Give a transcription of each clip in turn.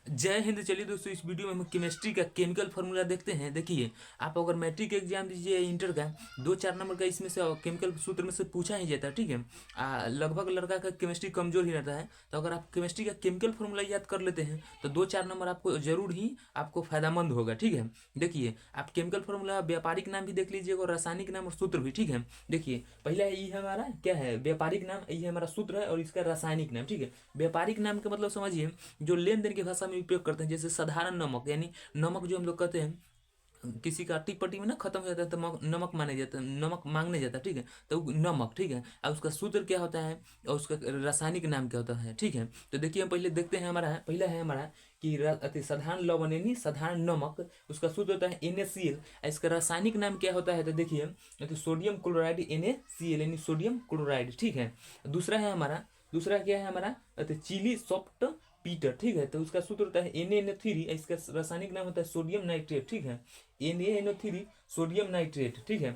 जय हिंद। चलिए दोस्तों, इस वीडियो में हम केमिस्ट्री का केमिकल फार्मूला देखते हैं। देखिए, आप अगर मैट्रिक एग्जाम दीजिए इंटर का, 2-4 नंबर का इसमें से केमिकल सूत्र में से पूछा ही जाता है। ठीक है, लगभग लड़का का केमिस्ट्री कमजोर ही रहता है, तो अगर आप केमिस्ट्री का केमिकल फार्मूला याद कर लेते हैं तो 2-4 नंबर आपको जरूर ही आपको फायदामंद होगा। ठीक है, देखिए आप केमिकल फार्मूला व्यापारिक नाम भी देख लीजिएगा और रासायनिक नाम और सूत्र भी। ठीक है, देखिए पहला ये हमारा क्या है, व्यापारिक नाम, ये हमारा सूत्र है और इसका रासायनिक नाम। ठीक है, व्यापारिक नाम का मतलब समझिए, जो लेन देन की भाषा में उपयोग करते हैं, जैसे साधारण नमक, यानी नमक जो हम लोग कहते हैं किसी का अट्टी पट्टी में ना खत्म हो जाता है तो नमक माने जाता है, नमक मांगने जाता है। ठीक है, तो नमक। ठीक है, अब उसका सूत्र क्या होता है और उसका रासायनिक नाम क्या होता है। ठीक है, तो देखिए हम पहले देखते हैं। हमारा पहला है हमारा कि अति साधारण लवण यानी साधारण नमक, उसका सूत्र होता है NaCl। इसका रासायनिक नाम क्या होता है तो देखिए, सोडियम क्लोराइड NaCl यानी सोडियम क्लोराइड। ठीक है, दूसरा है हमारा, दूसरा क्या है हमारा, चिली सॉफ्ट पीटर। ठीक है, तो उसका सूत्र होता है NaNO3, इसका रासायनिक नाम होता है सोडियम नाइट्रेट। ठीक है, NaNO3 सोडियम नाइट्रेट। ठीक है,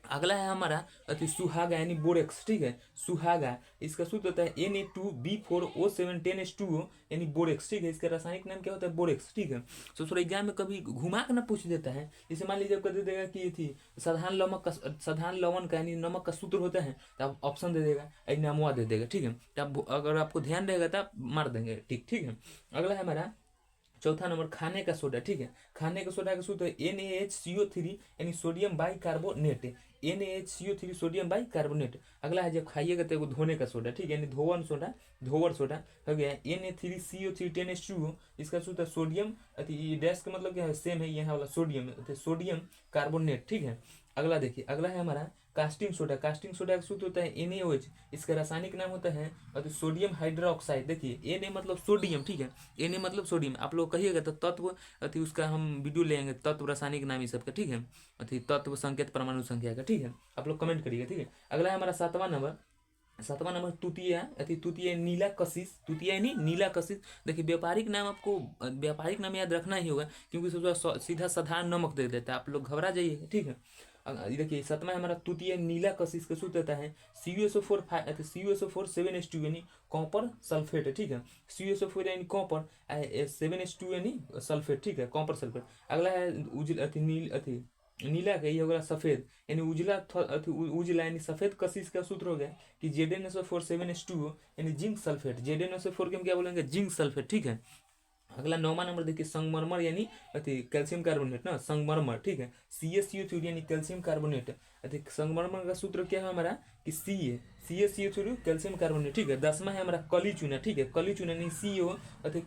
अगला है हमारा सुहागा यानी बोरेक्स। ठीक है, सुहागा, इसका सूत्र होता है Na2B4O710H2O यानी बोरेक्स। ठीक है, इसका रासायनिक नाम क्या होता है, बोरेक्स। ठीक है, तो थोड़ा एग्जाम में कभी घुमा के ना पूछ देता है। जैसे मान लीजिए आपको दे देगा कि ये थी साधारण नमक का, साधारण लवण का यानी नमक का सूत्र होता है, तो आप ऑप्शन दे देगा, नामुआ दे देगा। ठीक है, तो आप अगर आपको ध्यान रहेगा तो आप मार देंगे। ठीक ठीक है, अगला है हमारा चौथा नंबर खाने का सोडा। ठीक है, खाने का सोडा का सूत्र है NaHCO3 यानी sodium by carbonate. NaHCO3 sodium by carbonate. अगला है जब खाइएगा तो एगो धोने का सोडा। ठीक है, यानी धोवन सोडा, धोवर सोडा हो गया। Na3CO310H2O, इसका सूत्र है सोडियम, डैश का मतलब क्या है, सेम है यहाँ वाला सोडियम, सोडियम कार्बोनेट। ठीक है, अगला देखिए, अगला है हमारा कास्टिंग सोडा। कास्टिंग सोडा का सूत्र होता है NaOH, इसका रासायनिक नाम होता है सोडियम हाइड्रोक्साइड। देखिए Na मतलब सोडियम। ठीक है, Na मतलब सोडियम, आप लोग कहिएगा तो तत्व उसका हम वीडियो लेंगे, तत्व रासायनिक नाम इस सबका। ठीक है, तत्व संकेत परमाणु संख्या का। ठीक है, आप लोग कमेंट करिएगा। ठीक है, अगला है हमारा सातवां नंबर, सातवां नंबर तुतिया, तुतिया नीला कशिश। तुतिया यानी नीला कशिश। देखिए व्यापारिक नाम आपको, व्यापारिक नाम याद रखना ही होगा, क्योंकि सोचा सीधा साधारण नमक दे देता है, आप लोग घबरा जाइए। ठीक है, देखिए सातवां हमारा तुतिया नीला कशिश का सूत्र होता है CuSO4 7H2 यानी कॉपर सल्फेट। ठीक है, CuSO4 यानी कॉपर, 7H2 यानी सल्फेट। ठीक है, कॉपर सल्फेट। अगला है नीला का, ये होगा सफेद यानी उजला, उजला यानी सफेद कशिश का सूत्र हो गया कि ZnSO4 7H2O यानी जिंक सल्फेट। ZnSO4 के हम क्या बोलेंगे, जिंक सल्फेट। ठीक है, अगला 9वां नंबर देखिए संगमरमर यानी कैल्शियम कार्बोनेट ना, संगमरमर। ठीक है, CaCO3 यानी कैल्शियम कार्बोनेट। संगमरमर का सूत्र क्या है हमारा कि CaCO3 कैल्शियम कार्बोनेट। ठीक है, 10वां है हमारा कली चूना। ठीक है, कली चूना यानी CO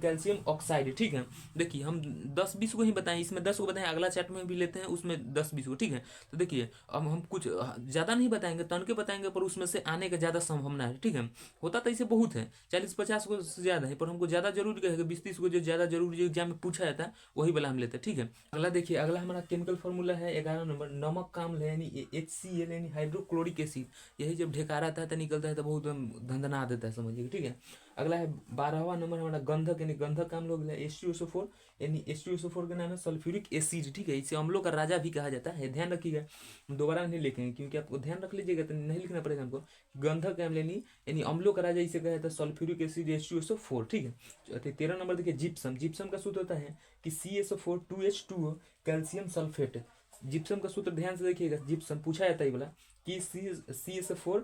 कैल्शियम ऑक्साइड। ठीक है, देखिए हम 10-20 को ही बताएं, इसमें 10 को बताएं, अगला चैट में भी लेते हैं उसमें 10-20 को। ठीक है, तो देखिए अब हम कुछ ज़्यादा नहीं बताएंगे, तन के बताएंगे, पर उसमें से आने का ज़्यादा संभावना है। ठीक है, होता तो इसे बहुत है, 40-50 को से ज़्यादा है, पर हमको ज़्यादा जरूरी कहेगा 20-30 को जो ज़्यादा जरूरी जो एग्जाम में पूछा जाता है वही वाला हम लेते हैं। ठीक है, अगला देखिए, अगला हमारा केमिकल फार्मूला है 11 नंबर, नमक का अम्ल है यानी HCl यानी हाइड्रोक्लोरिक एसिड। यही जब ढेकारा आता है तो निकलता है तो बहुत धंधना देता है, समझिए। ठीक है, अगला है 12वां नंबर हमारा गंधक यानी गंधक का अम्ल हो गया H2SO4 यानी H2SO4 का नाम है सल्फ्यूरिक एसिड। ठीक है, इसे अम्लों का राजा भी कहा जाता है, ध्यान रखिएगा, दोबारा नहीं लिखेंगे क्योंकि आपको ध्यान रख लीजिएगा तो नहीं लिखना पड़ेगा हमको। गंधक का अम्ल यानी अम्लों का राजा इसे कहा जाता है सल्फ्यूरिक एसिड H2SO4। ठीक है, 13 नंबर देखिए जिप्सम। जिप्सम का सूत्र होता है कि CaSO4 2H2O calcium sulphate. Gypsum का सूत्र ध्यान से देखिएगा, जिप्सम पूछा जाता है बोला कि CaSO4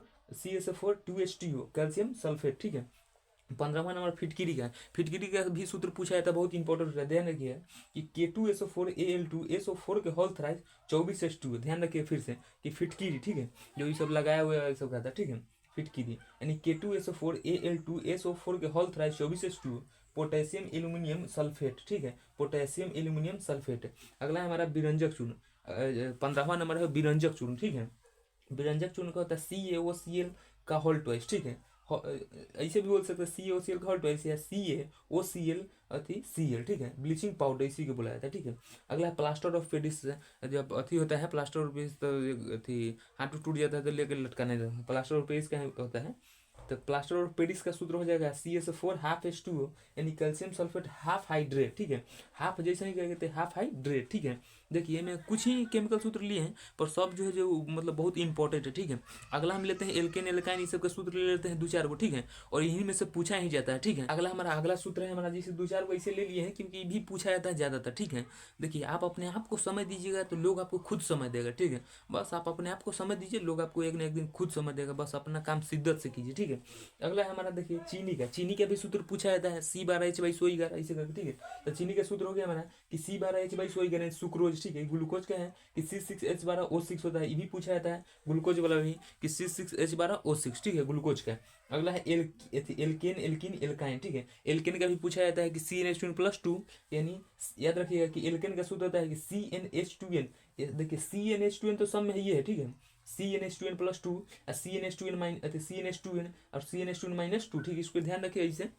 2H2O कैल्शियम सल्फेट। ठीक है, 15वां नंबर फिटकिरी का। फिटकिरी का भी सूत्र पूछा जाता है, बहुत इंपॉर्टेंट होता है, ध्यान रखिए कि K2SO4 के होल थ्राइस 24H2। ध्यान रखिए फिर से कि फिटकिरी। ठीक है, जो ये सब लगाया हुआ है सब कहता है। ठीक है, फिटकिरी यानी K2SO4 के होल थ्राइस 24H2। Potassium aluminium sulphate. ठीक है, पोटेशियम एल्यूमिनियम सल्फेट। अगला है हमारा विरंजक चूर्ण। 15वां नंबर है विरंजक चूर्ण। ठीक है, विरंजक चूर्ण का होता है CaOCl का होल ट्वाइस। ठीक है, ऐसे भी बोल सकते हैं CaOCl का होल ट्वाइस या CaOCl Cl। ठीक है, ब्लीचिंग पाउडर इसी को बोला जाता है। ठीक है, अगला है प्लास्टर ऑफ पेरिस। जब होता है प्लास्टर ऑफ पेरिस तो हाथ टूट जाता है तो लेकर लटकाने जाता है, प्लास्टर ऑफ पेरिस का होता है। तो प्लास्टर ऑफ पेरिस का सूत्र हो जाएगा CaSO4 हाफ H2O यानी कैल्शियम सल्फेट हाफ हाइड्रेट। ठीक है, हाफ जैसे नहीं कहते हाफ हाइड्रेट। ठीक है, देखिए मैं कुछ ही केमिकल सूत्र लिए हैं, पर सब जो है जो मतलब बहुत इंपॉर्टेंट है, ठीक है। अगला हम लेते हैं एल्केन एल्काइन, इस सब का सूत्र ले लेते हैं 2-4 को, ठीक है, और इन्हीं में से पूछा ही जाता है, ठीक है। अगला हमारा अगला सूत्र है हमारा, जैसे 2-4 को ऐसे ले लिए हैं क्योंकि भी पूछा जाता है ज़्यादातर, ठीक है। देखिए आप अपने आप को समय दीजिएगा तो लोग आपको खुद समय देगा, ठीक है। बस आप अपने आप को समय दीजिए, लोग आपको एक ना एक दिन खुद समय देगा, बस अपना काम शिद्दत से कीजिए, ठीक है। अगला है हमारा देखिए चीनी का भी सूत्र पूछा जाता है, C12H/SO11 ऐसे करके, ठीक है। तो चीनी का सूत्र हो गया हमारा कि C12H/SO11 सुक्रोज, ठीक है। ग्लूकोज का है कि C6H12O6 होता है, ये भी पूछा जाता है। ग्लूकोज वाला भी कि C6H12O6, ठीक है, ग्लूकोज का। अगला है एल्केन एल्किन एल्काइन, ठीक है। एल्केन का भी पूछा जाता है कि CnH2n+2, यानी याद रखिएगा कि एल्केन का सूत्र होता है कि CnH2n। देखिए CnH2n तो सब में ये है, ठीक है। CnH2n+2 और CnH2n और CnH2n-2, ठीक है। इसको ध्यान रखिए ऐसे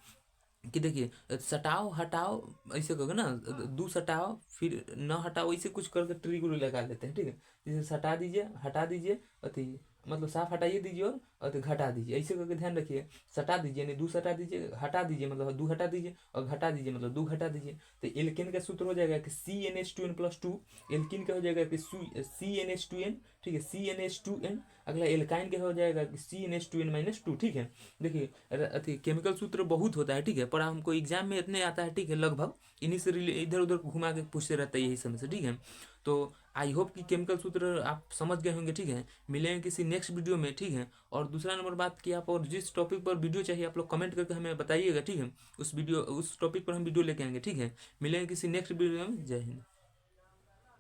कि देखिए सटाओ हटाओ ऐसे कहोगे ना, दो सटाओ फिर न हटाओ, ऐसे कुछ करके ट्रिक लगा लेते हैं, ठीक है। जैसे सटा दीजिए, हटा दीजिए, अति मतलब साफ हटाइए दीजिए और अति घटा दीजिए, ऐसे करके ध्यान रखिए। सटा दीजिए यानी दो सटा दीजिए, हटा दीजिए मतलब दो हटा दीजिए, और घटा दीजिए मतलब दो घटा दीजिए। तो एल्केन का सूत्र हो जाएगा कि CnH2n+2, एल्किन का हो जाएगा कि CnH2n, ठीक है, CnH2n। अगला एल्काइन का हो जाएगा कि CnH2n-2, ठीक है। देखिए अति केमिकल सूत्र बहुत होता है, ठीक है, पर हमको एग्जाम में इतने आता है, ठीक है, लगभग इन्हीं से इधर उधर घुमा के पूछते रहता है यही समय से, ठीक है। तो आई होप कि केमिकल सूत्र आप समझ गए होंगे, ठीक है। मिलेंगे किसी नेक्स्ट वीडियो में, ठीक है। और दूसरा नंबर बात कि आप और जिस टॉपिक पर वीडियो चाहिए आप लोग कमेंट करके हमें बताइएगा, ठीक है। उस टॉपिक पर हम वीडियो लेके आएंगे, ठीक है। मिलेंगे किसी नेक्स्ट वीडियो में। जय हिंद।